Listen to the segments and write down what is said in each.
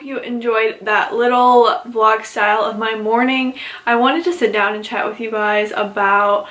you enjoyed that little vlog style of my morning. I wanted to sit down and chat with you guys about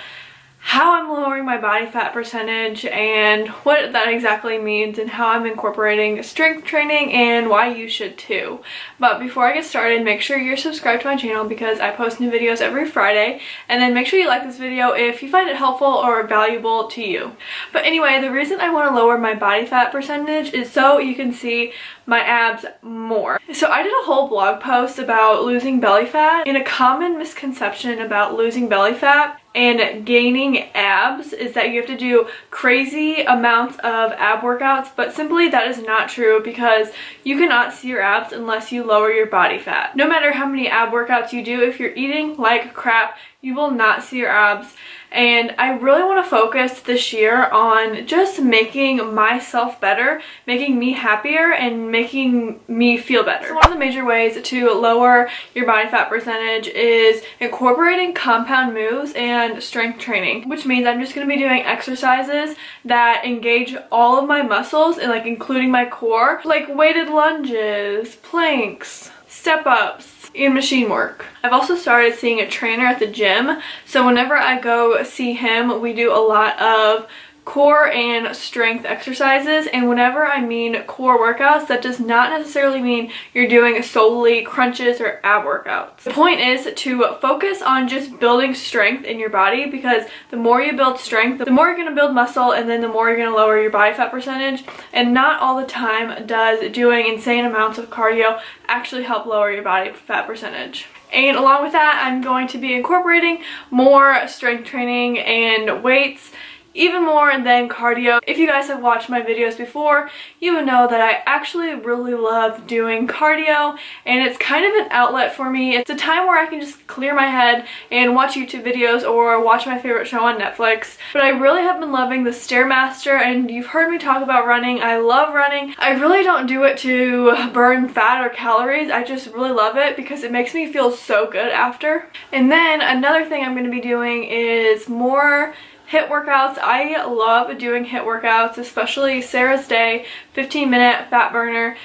how I'm lowering my body fat percentage and what that exactly means, and how I'm incorporating strength training and why you should too. But before I get started, make sure you're subscribed to my channel because I post new videos every Friday, and then make sure you like this video if you find it helpful or valuable to you. But anyway, the reason I want to lower my body fat percentage is so you can see my abs more. So I did a whole blog post about losing belly fat, and a common misconception about losing belly fat and gaining abs is that you have to do crazy amounts of ab workouts, but simply that is not true because you cannot see your abs unless you lower your body fat. No matter how many ab workouts you do, if you're eating like crap, you will not see your abs. And I really want to focus this year on just making myself better, making me happier, and making me feel better. So one of the major ways to lower your body fat percentage is incorporating compound moves and strength training, which means I'm just going to be doing exercises that engage all of my muscles, and like including my core, like weighted lunges, planks, step-ups, and machine work. I've also started seeing a trainer at the gym, so whenever I go see him, we do a lot of core and strength exercises. And whenever I mean core workouts, that does not necessarily mean you're doing solely crunches or ab workouts. The point is to focus on just building strength in your body, because the more you build strength, the more you're going to build muscle, and then the more you're going to lower your body fat percentage. And not all the time does doing insane amounts of cardio actually help lower your body fat percentage. And along with that, I'm going to be incorporating more strength training and weights, even more than cardio. If you guys have watched my videos before, you would know that I actually really love doing cardio, and it's kind of an outlet for me. It's a time where I can just clear my head and watch YouTube videos or watch my favorite show on Netflix. But I really have been loving the Stairmaster, and you've heard me talk about running. I love running. I really don't do it to burn fat or calories. I just really love it because it makes me feel so good after. And then another thing I'm going to be doing is more HIIT workouts. I love doing HIIT workouts, especially Sarah's Day 15-minute fat burner.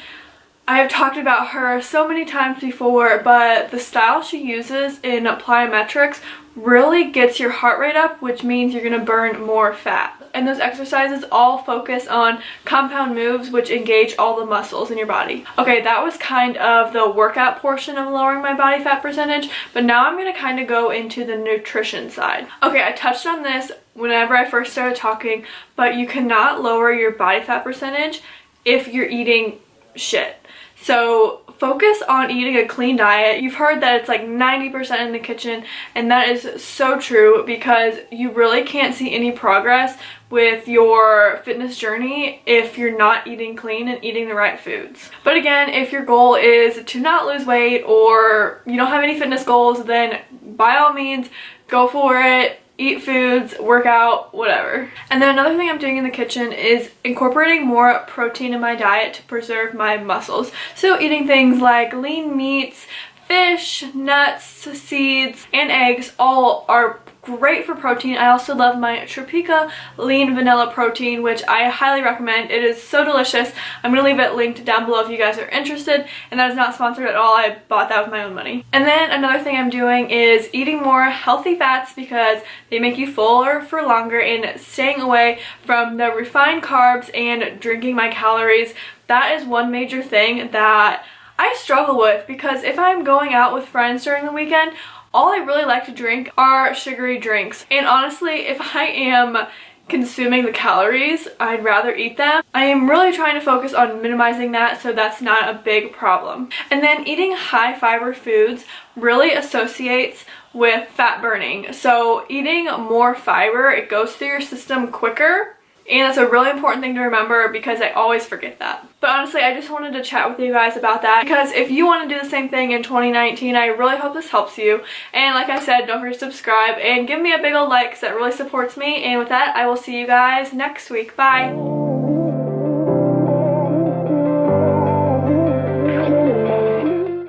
I have talked about her so many times before, but the style she uses in plyometrics really gets your heart rate up, which means you're going to burn more fat. And those exercises all focus on compound moves which engage all the muscles in your body. Okay, that was kind of the workout portion of lowering my body fat percentage, but now I'm going to kind of go into the nutrition side. Okay, I touched on this whenever I first started talking, but you cannot lower your body fat percentage if you're eating shit. So focus on eating a clean diet. You've heard that it's like 90% in the kitchen, and that is so true because you really can't see any progress with your fitness journey if you're not eating clean and eating the right foods. But again, if your goal is to not lose weight or you don't have any fitness goals, then by all means, go for it. Eat foods, work out, whatever. And then another thing I'm doing in the kitchen is incorporating more protein in my diet to preserve my muscles. So eating things like lean meats, fish, nuts, seeds, and eggs all are great for protein. I also love my Tropica lean vanilla protein, which I highly recommend. It is so delicious. I'm going to leave it linked down below if you guys are interested, and that is not sponsored at all. I bought that with my own money. And then another thing I'm doing is eating more healthy fats because they make you fuller for longer, and staying away from the refined carbs and drinking my calories. That is one major thing that I struggle with, because if I'm going out with friends during the weekend, all I really like to drink are sugary drinks. And honestly, if I am consuming the calories, I'd rather eat them. I am really trying to focus on minimizing that so that's not a big problem. And then eating high fiber foods really associates with fat burning. So eating more fiber, it goes through your system quicker. And that's a really important thing to remember because I always forget that. But honestly, I just wanted to chat with you guys about that because if you want to do the same thing in 2019, I really hope this helps you. And like I said, don't forget to subscribe and give me a big old like because that really supports me. And with that, I will see you guys next week. Bye!